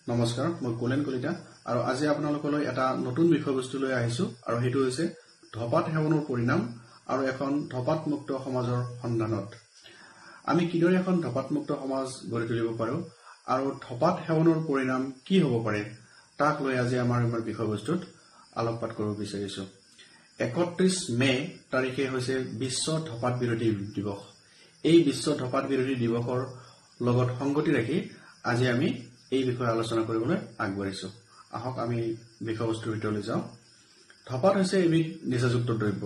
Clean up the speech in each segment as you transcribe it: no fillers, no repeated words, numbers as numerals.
নমস্কাৰ মই কোলেন কলিতা আৰু আজি আপোনালোকলৈ এটা নতুন বিষয়বস্তু লৈ আহিছো আৰু হেতু হৈছে ধপাত সেৱনৰ পৰিণাম আৰু এখন ধপাত মুক্ত সমাজৰ সন্ধানত আমি কিদৰে এখন ধপাত মুক্ত সমাজ গঢ়ি তুলিব পাৰো আৰু ধপাত সেৱনৰ পৰিণাম কি হ'ব পাৰে তাক লৈ আজি আমাৰ বিষয়বস্তুত আলোকপাত কৰিব বিচাৰিছো 31 মে তাৰিখে হৈছে বিশ্ব ধপাত বিৰোধী দিৱস এই বিশ্ব ধপাত বিৰোধী দিৱসৰ লগত সংগতি ৰাখি আজি আমি এই বিষয়ে আলোচনা কৰিবলৈ আগবাঢ়িছো আহক আমি বিষয়বস্তুৰ ভিতৰলৈ যাওঁ ধপাত হৈছে এবিধ নিচাযুক্ত দ্ৰব্য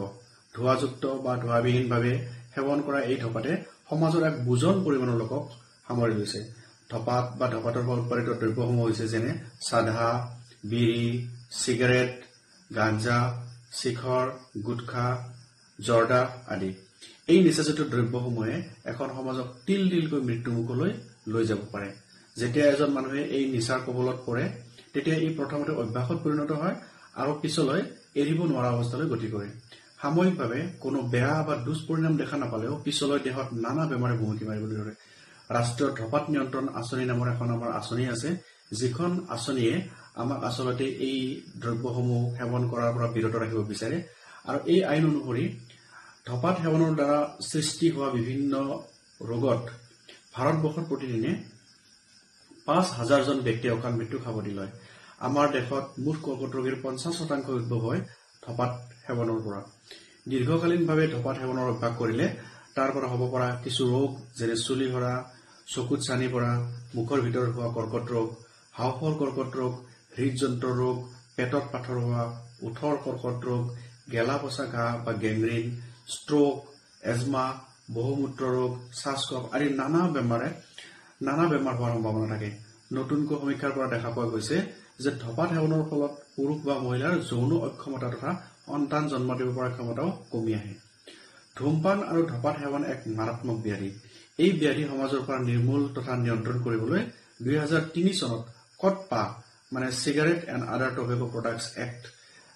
ধোঁৱাযুক্ত বা ধোঁৱাবিহীনভাৱে সেৱন কৰা এই ধপাতে সমাজৰ এক বুজন পৰিমাণৰ লোকক সামৰি লৈছে ধপাত বা ধপাতৰ পৰা উৎপাদিত দ্ৰব্যসমূহ হৈছে যেনে সাধা বিড়ি সিগাৰেট গাঞ্জা শিখৰ গুটখা জৰ্দা আদি এই নিচাযুক্ত দ্ৰব্যসমূহে এখন সমাজক তিল তিলকৈ মৃত্যুমুখলৈ লৈ যাব পাৰে যেতিয়া এজন মানুহে এই নিচাৰ কবলত পৰে তেতিয়া ই প্ৰথমতে অভ্যাসত পৰিণত হয় আৰু পিছলৈ এৰিব নোৱাৰা অৱস্থালৈ গতি কৰে সাময়িকভাৱে কোনো বেয়া বা দুষ্পৰিণাম দেখা নাপালেও পিছলৈ দেহত নানা বেমাৰে ভুমুকি মাৰিবলৈ ধৰে ৰাষ্ট্ৰীয় ধপাত নিয়ন্ত্ৰণ আঁচনি নামৰ এখন আমাৰ আঁচনি আছে যিখন আঁচনিয়ে আমাক আচলতে এই দ্ৰব্যসমূহ সেৱন কৰাৰ পৰা বিৰত ৰাখিব বিচাৰে আৰু এই আইন অনুসৰি ধপাত সেৱনৰ দ্বাৰা সৃষ্টি হোৱা বিভিন্ন ৰোগত ভাৰতবৰ্ষত প্ৰতিদিনে ৫,০০০ জন ব্যক্তিয়ে অকাল মৃত্যু সাৱটি লয় আমাৰ দেশত মুঠ কৰ্কট ৰোগীৰ ৫০% উদ্ভৱ হয় ধপাত সেৱনৰ পৰা দীৰ্ঘকালীনভাৱে ধপাত সেৱনৰ অভ্যাস কৰিলে তাৰ পৰা হ'ব পৰা কিছু ৰোগ যেনে চুলি সৰা চকুত চানি পৰা মুখৰ ভিতৰত হোৱা কৰ্কট ৰোগ হাঁওফাঁওৰ কৰ্কট ৰোগ হৃদযন্ত্ৰ ৰোগ পেটত পাথৰ হোৱা ওঠৰ কৰ্কট ৰোগ গেলা পচা ঘাঁ বা গেংগ্ৰিন ষ্ট্ৰোক এজমা বহুমূত্ৰ ৰোগ শ্বাসকফ আদি নানা বেমাৰ হোৱাৰ সম্ভাৱনা থাকে নতুনকৈ সমীক্ষাৰ পৰা দেখা পোৱা গৈছে যে ধপাত সেৱনৰ ফলত পুৰুষ বা মহিলাৰ যৌন অক্ষমতা তথা সন্তান জন্ম দিব পৰা ক্ষমতাও কমি আহে ধূমপান আৰু ধপাত সেৱন এক মাৰাত্মক ব্যাধি এই ব্যাধি সমাজৰ পৰা নিৰ্মূল তথা নিয়ন্ত্ৰণ কৰিবলৈ 2003 চনত কটপা মানে cigarette and other টবেকো products act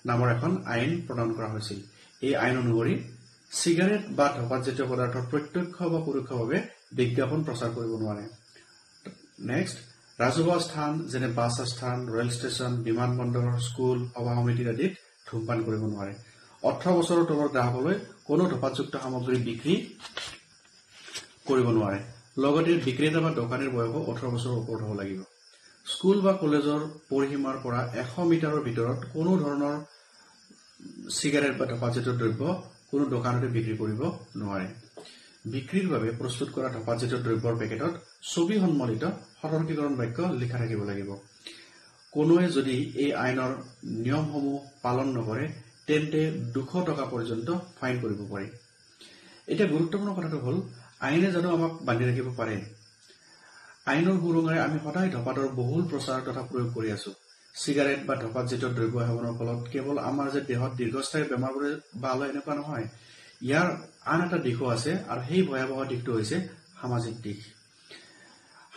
নামৰ এখন আইন প্ৰদান কৰা হৈছিল এই আইন অনুসৰি চিগাৰেট বা ধপাতজাতীয় পদাৰ্থৰ প্ৰত্যক্ষ বা পৰোক্ষভাৱে বিজ্ঞাপন প্ৰচাৰ কৰিব নোৱাৰে নেক্সট ৰাজহুৱা স্থান যেনে বাছ স্থান ৰেল ষ্টেচন বিমানবন্দৰ স্কুল সভা সমিতি আদিত ধূমপান কৰিব নোৱাৰে 18 বছৰৰ তলৰ গ্ৰাহকলৈ কোনো ধপাতযুক্ত সামগ্ৰী বিক্ৰী কৰিব নোৱাৰে লগতে বিক্ৰেতা বা দোকানীৰ বয়স 18 বছৰৰ ওপৰত হ'ব লাগিব স্কুল বা কলেজৰ পৰিসীমাৰ পৰা 100 মিটাৰৰ ভিতৰত কোনো ধৰণৰ সিগাৰেট বা ধপাতজাতীয় দ্ৰব্য কোনো দোকানতে বিক্ৰী কৰিব নোৱাৰে বিক্ৰীৰ বাবে প্ৰস্তুত কৰা ধপাতজাতীয় দ্ৰব্যৰ পেকেটত ছবি সন্মলিত সতৰ্কীকৰণ বাক্য লিখা থাকিব লাগিব কোনোৱে যদি এই আইনৰ নিয়মসমূহ পালন নকৰে তেন্তে 200 টকা পৰ্যন্ত ফাইন কৰিব পাৰি এটা গুৰুত্বপূৰ্ণ কথাটো হ'ল আইনে জানো আমাক বান্ধি ৰাখিব পাৰে আইনৰ সুৰঙাৰে আমি সদায় ধপাতৰ বহুল প্ৰচাৰ তথা প্ৰয়োগ কৰি আছো সিগাৰেট বা ধপাতজাতীয় দ্ৰব্য সেৱনৰ ফলত কেৱল আমাৰ যে দেহত দীৰ্ঘস্থায়ী বেমাৰবোৰে ভাল হয় এনেকুৱা নহয় ইয়াৰ আন এটা দিশো আছে আৰু সেই ভয়াৱহ দিশটো হৈছে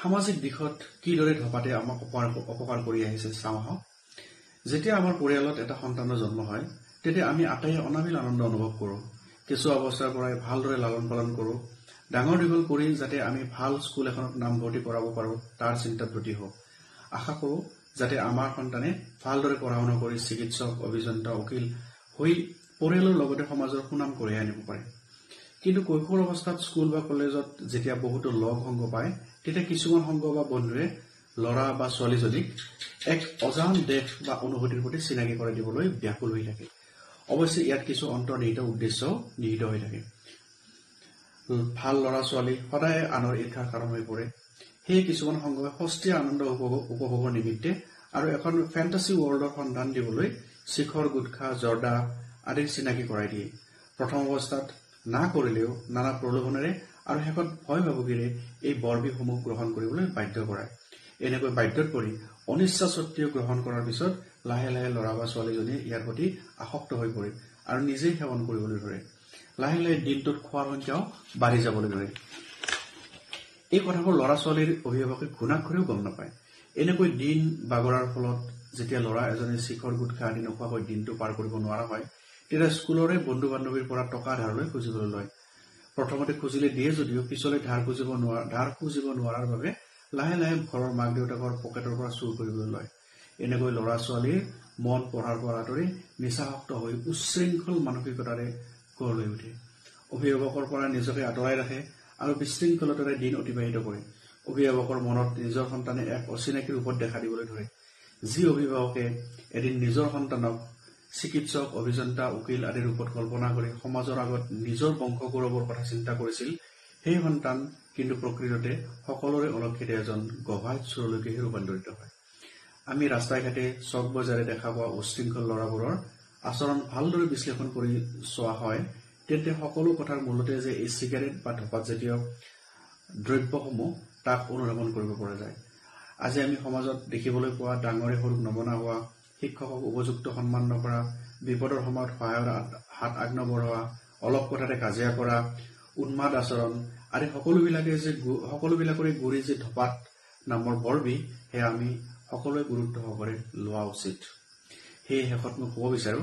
সামাজিক দিশত কিদৰে ধপাতে আমাক অপকাৰ কৰি আহিছে চাওঁ আহক যেতিয়া আমাৰ পৰিয়ালত এটা সন্তানৰ জন্ম হয় তেতিয়া আমি আটাইয়ে অনাবিল আনন্দ অনুভৱ কৰোঁ কিছু অৱস্থাৰ পৰাই ভালদৰে লালন পালন কৰোঁ ডাঙৰ দীঘল কৰি যাতে আমি ভাল স্কুল এখনত নামভৰ্তি কৰাব পাৰোঁ তাৰ চিন্তাত ব্ৰতী হওঁ আশা কৰোঁ যাতে আমাৰ সন্তানে ভালদৰে পঢ়া শুনা কৰি চিকিৎসক অভিযন্তা উকিল হৈ পৰিয়ালৰ লগতে সমাজৰ সুনাম কঢ়িয়াই আনিব পাৰে কিন্তু কৈশোৰ অৱস্থাত স্কুল বা কলেজত যেতিয়া বহুতো লগ সংগ পায় তেতিয়া কিছুমান সংগ বা বন্ধুৱে ল'ৰা বা ছোৱালীজনীক এক অজান দেশ বা অনুভূতিৰ প্ৰতি চিনাকি কৰাই দিবলৈ ব্যাকুল হৈ থাকে অৱশ্যে ইয়াত কিছু অন্তৰ্নিহিত উদ্দেশ্য নিহিত হৈ থাকে ভাল ল'ৰা ছোৱালী সদায় আনৰ ঈৰ্ষাৰ কাৰণ হৈ পৰে সেই কিছুমান সংগই সস্তীয়া আনন্দ উপভোগৰ নিমিত্তে আৰু এখন ফেণ্টাসি ৱৰ্ল্ডৰ সন্ধান দিবলৈ শিখৰ গুটখা জৰ্দা আদিৰ চিনাকি কৰাই দিয়ে প্ৰথম অৱস্থাত না কৰিলেও নানা প্ৰলোভনেৰে আৰু শেষত ভয় ভাবুকিৰে এই বৰবিহসমূহ গ্ৰহণ কৰিবলৈ বাধ্য কৰায় এনেকৈ বাধ্যত পৰি অনিচ্ছা সত্ত্বেও গ্ৰহণ কৰাৰ পিছত লাহে লাহে ল'ৰা বা ছোৱালীজনীয়ে ইয়াৰ প্ৰতি আসক্ত হৈ পৰে আৰু নিজেই সেৱন কৰিবলৈ ধৰে লাহে লাহে দিনটোত খোৱাৰ সংখ্যাও বাঢ়ি যাবলৈ ধৰে এই কথাবোৰ ল'ৰা ছোৱালীৰ অভিভাৱকে ঘুণাক্ষৰেও গম নাপায় এনেকৈ দিন বাগৰাৰ ফলত যেতিয়া ল'ৰা এজনে শিখৰ গুটখা আদি নোখোৱাকৈ দিনটো পাৰ কৰিব নোৱাৰা হয় তেতিয়া স্কুলৰে বন্ধু বান্ধৱীৰ পৰা টকা ধাৰলৈ খুজিবলৈ লয় প্ৰথমতে খুজিলে দিয়ে যদিও পিছলৈ ধাৰ খুজিব নোৱাৰাৰ বাবে লাহে লাহে ঘৰৰ মাক দেউতাকৰ পকেটৰ পৰা চুৰ কৰিবলৈ লয়। এনেকৈ ল'ৰা ছোৱালীৰ মন পঢ়াৰ পৰা আঁতৰি নিচাসক্ত হৈ উচ্ছৃংখল মানসিকতাৰে গঢ় লৈ উঠে। অভিভাৱকৰ পৰা নিজকে আঁতৰাই ৰাখে আৰু বিশৃংখলতাৰে দিন অতিবাহিত কৰে। অভিভাৱকৰ মনত নিজৰ সন্তানে এক অচিনাকি ৰূপত দেখা দিবলৈ ধৰে। যি অভিভাৱকে এদিন নিজৰ সন্তানক চিকিৎসক, অভিযন্তা, উকিল আদিৰ ৰূপত কল্পনা কৰি সমাজৰ আগত নিজৰ বংশ গৌৰৱৰ কথা চিন্তা কৰিছিল, সেই সন্তান কিন্তু প্ৰকৃততে সকলোৰে অলক্ষিতে এজন গভাল চোৰলৈকে ৰূপান্তৰিত হয়। আমি ৰাস্তাই ঘাটে চক বজাৰে দেখা পোৱা উশৃংখল ল'ৰাবোৰৰ আচৰণ ভালদৰে বিশ্লেষণ কৰি চোৱা হয়, তেন্তে সকলো কথাৰ মূলতে যে এই চিগাৰেট বা ধঁপাতজাতীয় দ্ৰব্যসমূহ তাক অনুধাৱন কৰিব পৰা যায়। আজি আমি সমাজত দেখিবলৈ পোৱা ডাঙৰে সৰুক নমনা হোৱা, শিক্ষকক উপযুক্ত সন্মান নকৰা, বিপদৰ সময়ত সহায়ৰ হাত আগনবঢ়োৱা, অলপ কথাতে কাজিয়া কৰা, উন্মাদ আচৰণ আদি সকলোবিলাকৰে গুৰি যে ধঁপাত নামৰ বৰবিহ, সেয়া আমি সকলোৱে গুৰুত্ব সহকাৰে লোৱা উচিত। সেয়ে শেষত মই ক'ব বিচাৰো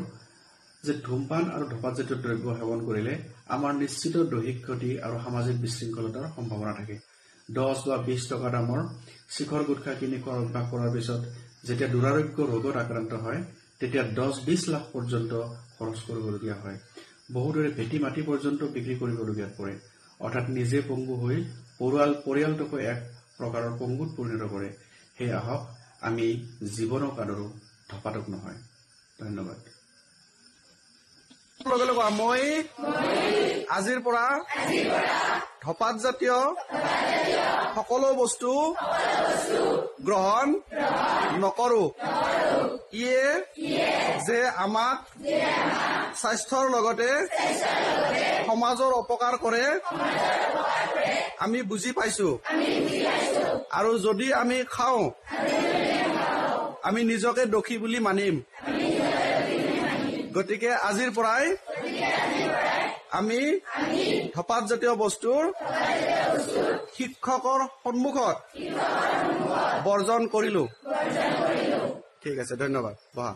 যে ধূমপান আৰু ধঁপাতজাতীয় দ্ৰব্য সেৱন কৰিলে আমাৰ নিশ্চিত দৈহিক ক্ষতি আৰু সামাজিক বিশৃংখলতাৰ সম্ভাৱনা থাকে। 10 বা 20 টকা দামৰ শিখৰ গুটখা কিনি খোৱাৰ অভ্যাস কৰাৰ পিছত যেতিয়া দুৰাৰোগ্য ৰোগত আক্ৰান্ত হয়, তেতিয়া 10-20 লাখ পৰ্যন্ত খৰচ কৰিবলগীয়া হয়। বহুদৰে ভেটি মাটি পৰ্যন্ত বিক্ৰী কৰিবলগীয়া পৰে। অৰ্থাৎ নিজে পংগু হৈ পৰিয়ালটোকো এক প্ৰকাৰৰ পংগুত পৰিণত কৰে। সেয়ে আহক আমি জীৱনক আদৰো, ধঁপাতক নহয়। ধন্যবাদ। মই আজিৰ পৰা ধঁপাত জাতীয় সকলো বস্তু গ্ৰহণ নকৰো। ইয়ে যে আমাক স্বাস্থ্যৰ লগতে সমাজৰ অপকাৰ কৰে আমি বুজি পাইছো, আৰু যদি আমি খাওঁ আমি নিজকে দোষী বুলি মানিম। গতিকে আজিৰ পৰাই আমি ধঁপাত জাতীয় বস্তুৰ শিক্ষকৰ সন্মুখত বৰ্জন কৰিলো। ঠিক আছে, ধন্যবাদ। বহা।